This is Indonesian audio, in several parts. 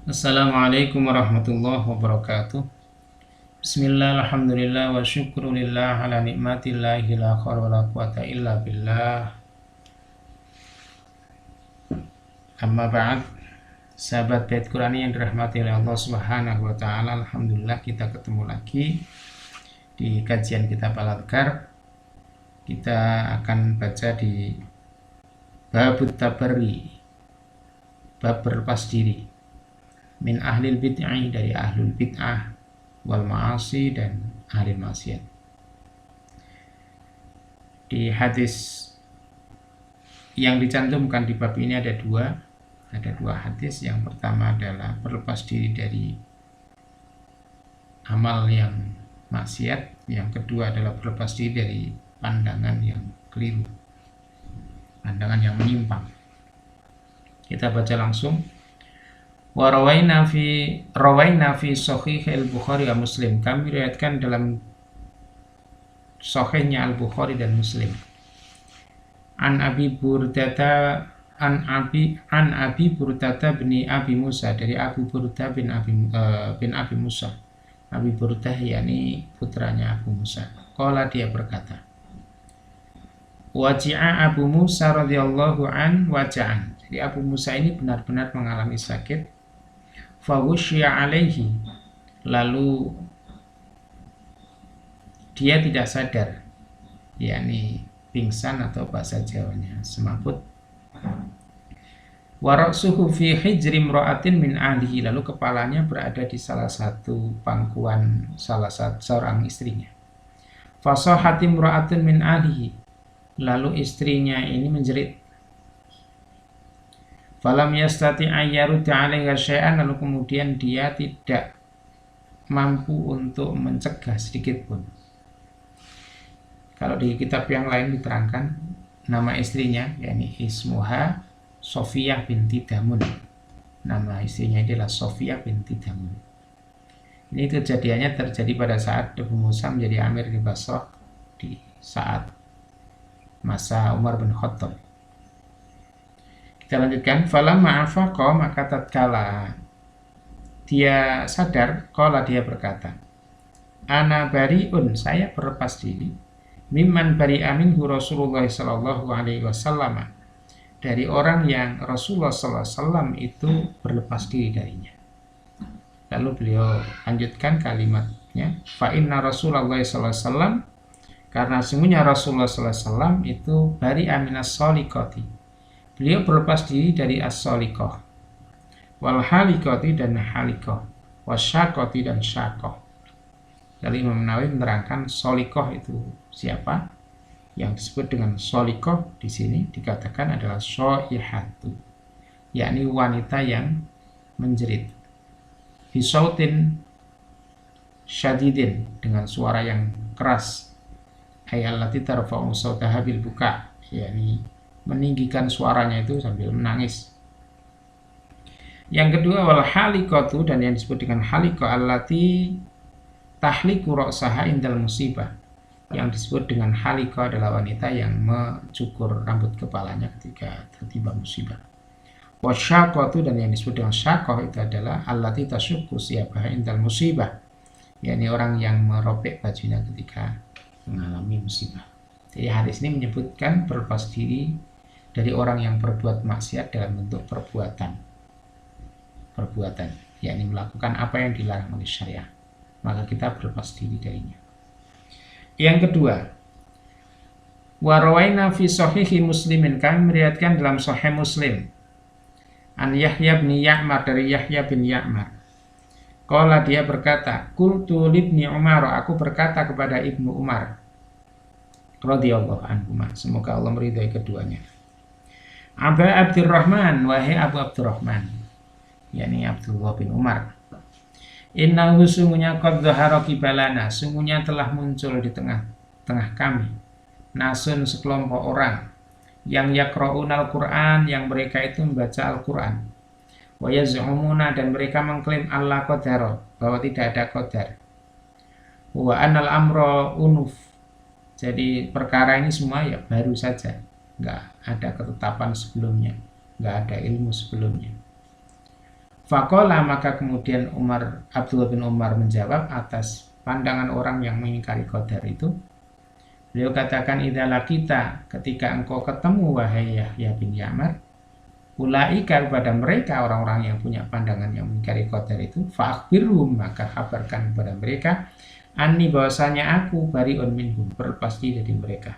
Assalamualaikum warahmatullahi wabarakatuh. Bismillah, alhamdulillah, wa syukrulillah ala nikmatillahi la khawla wa la quwata illa billah. Amma ba'd. Sahabat Bait Qurani yang dirahmati oleh Allah Subhanahu wa taala, alhamdulillah kita ketemu lagi di kajian kitab Al-Adhkar. Kita akan baca di Babut Tabarri, bab berlepas diri, min ahlil bid'ah, dari ahlul bid'ah, wal ma'asi, dan ahli maksiat. Di hadis yang dicantumkan di bab ini ada dua hadis. Yang pertama adalah berlepas diri dari amal yang maksiat. Yang kedua adalah berlepas diri dari pandangan yang keliru, pandangan yang menyimpang. Kita baca langsung. Wa rawaina fi sahih al-Bukhari wa Muslim. Kami riwayatkan dalam sahihnya Al-Bukhari dan Muslim. An Abi Burdata bin Abi Musa, dari Abu Burdah bin Abi Musa. Abi Burdah yakni putranya Abu Musa. Qala, dia berkata, waji'a Abu Musa radhiyallahu an waja'an. Jadi Abu Musa ini benar-benar mengalami sakit. Fawusya alaihi, lalu dia tidak sadar, yakni pingsan atau bahasa Jawanya semaput. Warasuhu fi hijri imra'atin min ahlihi, lalu kepalanya berada di salah satu pangkuan seorang istrinya. Fasahati imra'atun min ahlihi, lalu istrinya ini menjerit. Falam yastati ayyarudda 'alaiha syai'an, lalu kemudian dia tidak mampu untuk mencegah sedikit pun. Kalau di kitab yang lain diterangkan nama istrinya, yakni ismuha Sofiyah binti Damun. Nama istrinya adalah Sofiyah binti Damun. Ini kejadiannya terjadi pada saat Abu Musa menjadi amir di Basrah di saat masa Umar bin Khattab. Kita lanjutkan. Falamma afaqa, maka tatkala dia sadar, qala, dia berkata, ana bariun, saya berlepas diri, mimman bari'a minhu Rasulullah sallallahu alaihi wasallam, dari orang yang Rasulullah sallallahu alaihi wasallam itu berlepas diri darinya. Lalu beliau lanjutkan kalimatnya, fa inna Rasulullah sallallahu alaihi wasallam, karena sesungguhnya Rasulullah sallallahu alaihi wasallam itu bari'a minas shaliqati, beliau berlepas diri dari as-shaliqah, wal halikoti, dan halikah, wasyakoti, dan syakoh. Lalu Imam Nawawi menerangkan shaliqah itu siapa? Yang disebut dengan shaliqah di sini dikatakan adalah syaihatu, yakni wanita yang menjerit, bisautin syadidin, dengan suara yang keras, ayallati tarfa'u sautaha bil buka, yakni meninggikan suaranya itu sambil menangis. Yang kedua, wal halikatu, dan yang disebut dengan halikah allati tahliku ra'saha indal musibah, yang disebut dengan halikah adalah wanita yang mencukur rambut kepalanya ketika tertimpa musibah. Wasyaqatu, dan yang disebut dengan syaqah itu adalah allati tasyukku siyabaha indal musibah, yakni orang yang merobek bajunya ketika mengalami musibah. Jadi hadis ini menyebutkan berlepas diri dari orang yang berbuat maksiat dalam bentuk perbuatan, yakni melakukan apa yang dilarang oleh syariah, maka kita berlepas diri darinya. Yang kedua, wa rawaina fi sahihi Muslimin, kami meriwayatkan dalam sahih Muslim, an Yahya bin Ya'mar, dari Yahya bin Ya'mar. Qala, dia berkata, qultu libni Umar, aku berkata kepada Ibnu Umar radhiyallahu anhu, semoga Allah meridai keduanya, Aba Abdurrahman, wahai Abu Abdurrahman, yakni Abdullah bin Umar, innahu, sungguhnya qad dhahara qibalana, sungguhnya telah muncul di tengah kami, nasun, sekelompok orang, yang yaqra'unal Qur'an, yang mereka itu membaca Al-Qur'an, wa yaz'umuna, dan mereka mengklaim Allah qadara, bahwa tidak ada qadar, wa anal amra unuf, jadi perkara ini semua ya baru saja, nggak ada ketetapan sebelumnya, nggak ada ilmu sebelumnya. Faqala, maka kemudian Abdullah bin Umar menjawab atas pandangan orang yang mengingkari qadar itu. Beliau katakan, idzalah kita, ketika engkau ketemu wahai Yahya bin Ya'mar, ulaika, kepada mereka orang-orang yang punya pandangan yang mengingkari qadar itu, fa'akhbirhum, maka kabarkan kepada mereka, anni, bahwasanya aku bari'un minhum, berlepas diri dari mereka,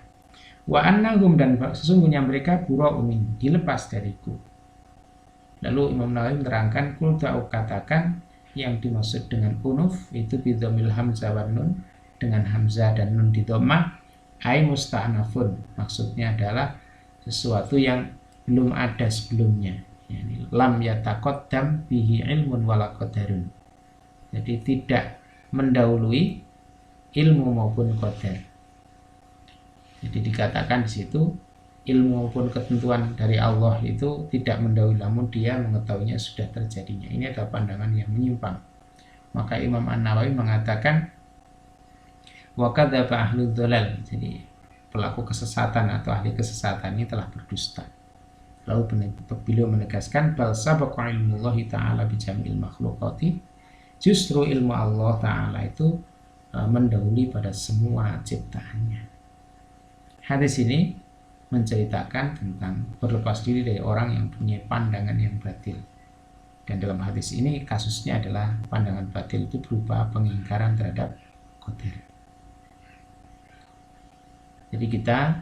wa annahum, dan sesungguhnya mereka bura'un minhum, dilepas dariku. Lalu Imam Nawawi menerangkan, kul ta'u, katakan, yang dimaksud dengan unuf itu bidhamil hamzah wan nun, dengan hamzah dan nun di dhammah, ai musta'nafun, maksudnya adalah sesuatu yang belum ada sebelumnya, yani lam yataqaddam bihi ilmun wala qadarun, jadi tidak mendahului ilmu maupun qadar. Jadi dikatakan di situ ilmu maupun ketentuan dari Allah itu tidak mendahului, namun dia mengetahuinya sudah terjadinya. Ini adalah pandangan yang menyimpang. Maka Imam An-Nawawi mengatakan wa kadzaba ahlud dhalal, jadi pelaku kesesatan atau ahli kesesatan ini telah berdusta. Lalu beliau menegaskan bal sabaqa ilmullahi ta'ala bi jam'il makhluqati, justru ilmu Allah ta'ala itu mendahului pada semua ciptaannya. Hadis ini menceritakan tentang berlepas diri dari orang yang punya pandangan yang batil. Dan dalam hadis ini kasusnya adalah pandangan batil itu berupa pengingkaran terhadap qadar. Jadi kita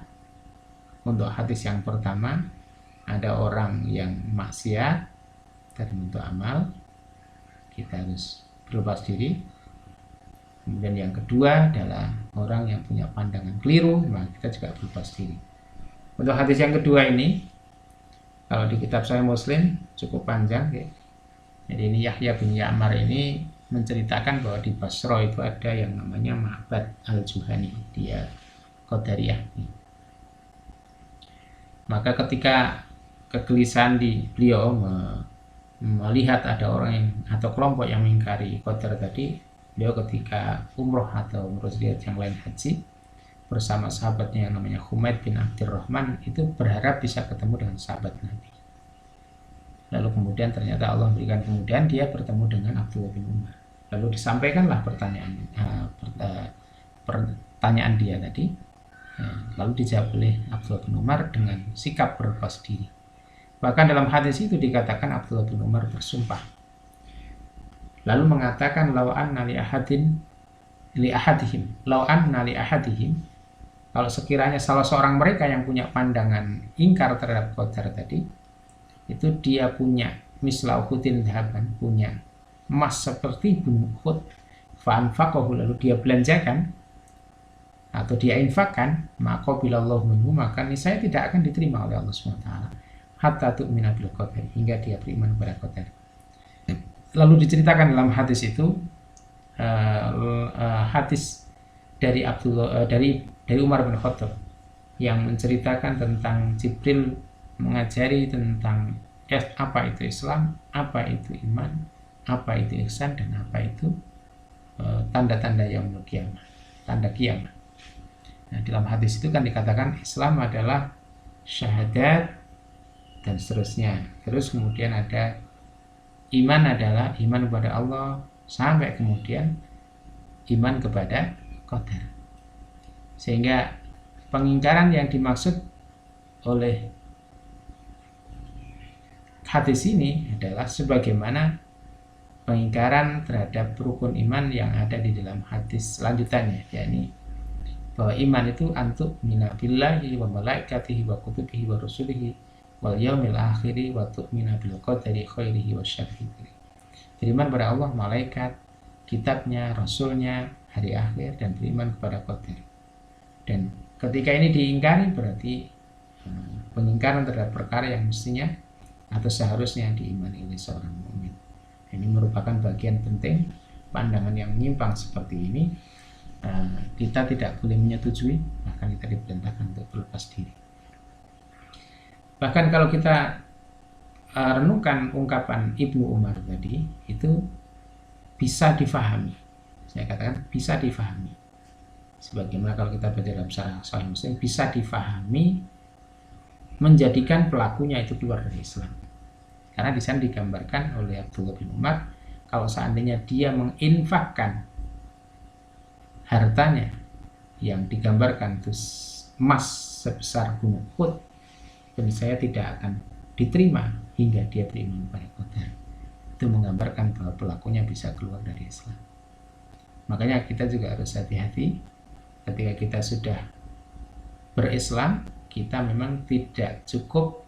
untuk hadis yang pertama, ada orang yang maksiat dalam bentuk amal, kita harus berlepas diri. Kemudian yang kedua adalah orang yang punya pandangan keliru, maka kita juga berlepas diri. Untuk hadis yang kedua ini, kalau di kitab Sahih Muslim cukup panjang, ya. Jadi ini Yahya bin Ya'mar ini menceritakan bahwa di Basra itu ada yang namanya Ma'bad al-Juhani, dia Qadariyah. Maka ketika kegelisahan di beliau melihat ada orang yang atau kelompok yang mengingkari qadar tadi, beliau ketika umroh atau urus yang lain haji bersama sahabatnya yang namanya Humaid bin Abdurrahman, itu berharap bisa ketemu dengan sahabat Nabi. Lalu kemudian ternyata Allah berikan kemudian dia bertemu dengan Abdullah bin Umar. Lalu disampaikanlah pertanyaan dia tadi. Lalu dijawab oleh Abdullah bin Umar dengan sikap berlepas diri. Bahkan dalam hadis itu dikatakan Abdullah bin Umar bersumpah. Lalu mengatakan law anna li ahadihim, kalau sekiranya salah seorang mereka yang punya pandangan ingkar terhadap qadar tadi, itu dia punya misla uhudin dhahaban, punya emas seperti gunung Uhud, fa anfaqahu, lalu dia belanjakan atau dia infakkan, maka bilallahu minhu, maka niscaya tidak akan diterima oleh Allah SWT, hatta tu'mina bil qadar, hingga dia beriman kepada qadar. Lalu diceritakan dalam hadis itu hadis dari dari Umar bin Khattab yang menceritakan tentang Jibril mengajari tentang apa itu Islam, apa itu iman, apa itu ihsan, dan apa itu tanda-tanda yaumul qiyamah, tanda kiamat. Nah, dalam hadis itu kan dikatakan Islam adalah syahadat dan seterusnya. Terus kemudian ada iman adalah iman kepada Allah, sampai kemudian iman kepada qadar. Sehingga pengingkaran yang dimaksud oleh hadis ini adalah sebagaimana pengingkaran terhadap rukun iman yang ada di dalam hadis selanjutnya, yakni bahwa iman itu antuk mina billahi wa malaikatihi wa kutubihi wa rusulihi wal yaumil akhiri wa tu'mina bil qadari khairihi wa syarrihi. Beriman pada Allah, malaikat, kitabnya, rasulnya, hari akhir, dan beriman kepada qadar. Dan ketika ini diingkari berarti pengingkaran terhadap perkara yang mestinya atau seharusnya diimani oleh seorang mukmin. Ini merupakan bagian penting. Pandangan yang menyimpang seperti ini kita tidak boleh menyetujui, bahkan kita diperintahkan untuk berlepas diri. Bahkan kalau kita renungkan ungkapan Ibnu Umar tadi, itu bisa difahami. Saya katakan bisa difahami. Sebagaimana kalau kita baca dalam Sahih Muslim, bisa difahami menjadikan pelakunya itu keluar dari Islam. Karena di sana digambarkan oleh Abdullah bin Umar, kalau seandainya dia menginfakkan hartanya yang digambarkan itu emas sebesar gunung Uhud, dan saya tidak akan diterima hingga dia beriman pada qadar. Itu menggambarkan bahwa pelakunya bisa keluar dari Islam. Makanya kita juga harus hati-hati ketika kita sudah berislam. Kita memang tidak cukup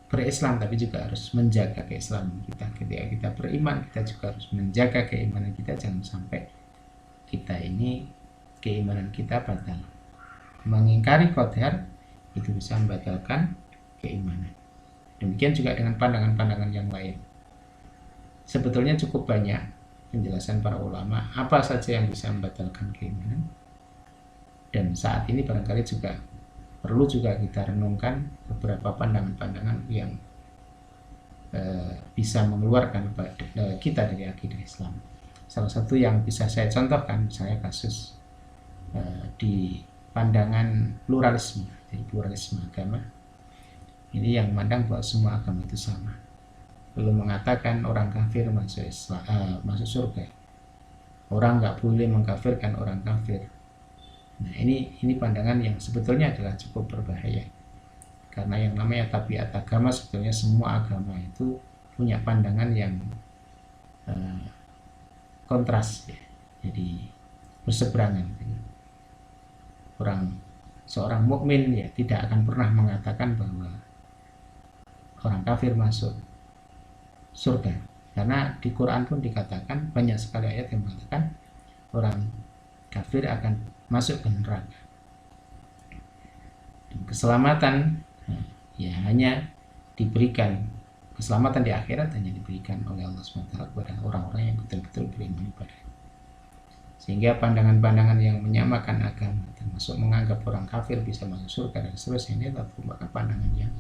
berislam, tapi juga harus menjaga keislaman kita. Ketika kita beriman, kita juga harus menjaga keimanan kita. Jangan sampai kita ini keimanan kita batal. Mengingkari qadar itu bisa membatalkan keimanan. Demikian juga dengan pandangan-pandangan yang lain. Sebetulnya cukup banyak penjelasan para ulama apa saja yang bisa membatalkan keimanan. Dan saat ini barangkali juga perlu juga kita renungkan beberapa pandangan-pandangan yang bisa mengeluarkan kita dari akidah Islam. Salah satu yang bisa saya contohkan, misalnya kasus di pandangan pluralisme, jadi pluralisme agama. Ini yang memandang bahwa semua agama itu sama. Belum mengatakan orang kafir masuk surga. Orang nggak boleh mengkafirkan orang kafir. Nah, ini pandangan yang sebetulnya adalah cukup berbahaya. Karena yang namanya tabiat agama, sebetulnya semua agama itu punya pandangan yang kontras, ya. Jadi berseberangan. Seorang mukmin ya tidak akan pernah mengatakan bahwa orang kafir masuk surga, karena di Quran pun dikatakan banyak sekali ayat yang mengatakan orang kafir akan masuk ke neraka. Dan keselamatan ya hanya diberikan, keselamatan di akhirat hanya diberikan oleh Allah SWT kepada orang-orang yang betul-betul beriman pada. Sehingga pandangan-pandangan yang menyamakan agama, termasuk menganggap orang kafir bisa masuk surga dan seterusnya, ini merupakan pandangan yang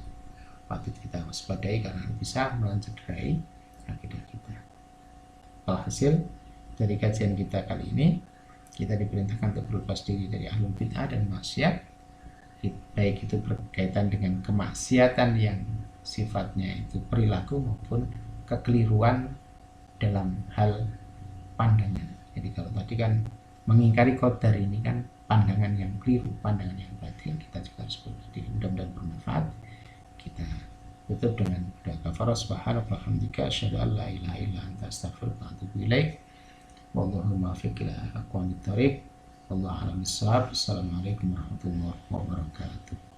patut kita waspadai karena bisa mencederai akidah kita. Alhasil dari kajian kita kali ini, kita diperintahkan untuk berlepas diri dari ahlul bid'ah dan maksiat, baik itu berkaitan dengan kemaksiatan yang sifatnya itu perilaku maupun kekeliruan dalam hal pandangan. Jadi kalau tadi kan mengingkari qadar, ini kan pandangan yang keliru, pandangan yang batil. Kita juga harus berlepas diri. Mudah-mudahan bermanfaat. Kita tutup dengan doa kafarah. Subhanaka wa bihamdika asyhadu an la ilaha illa anta astaghfiruka wa atubu ilaik. Wallahu muwaffiq ila aqwamit thoriq. Wallahu a'lam bissawab. Assalamualaikum warahmatullahi wabarakatuh.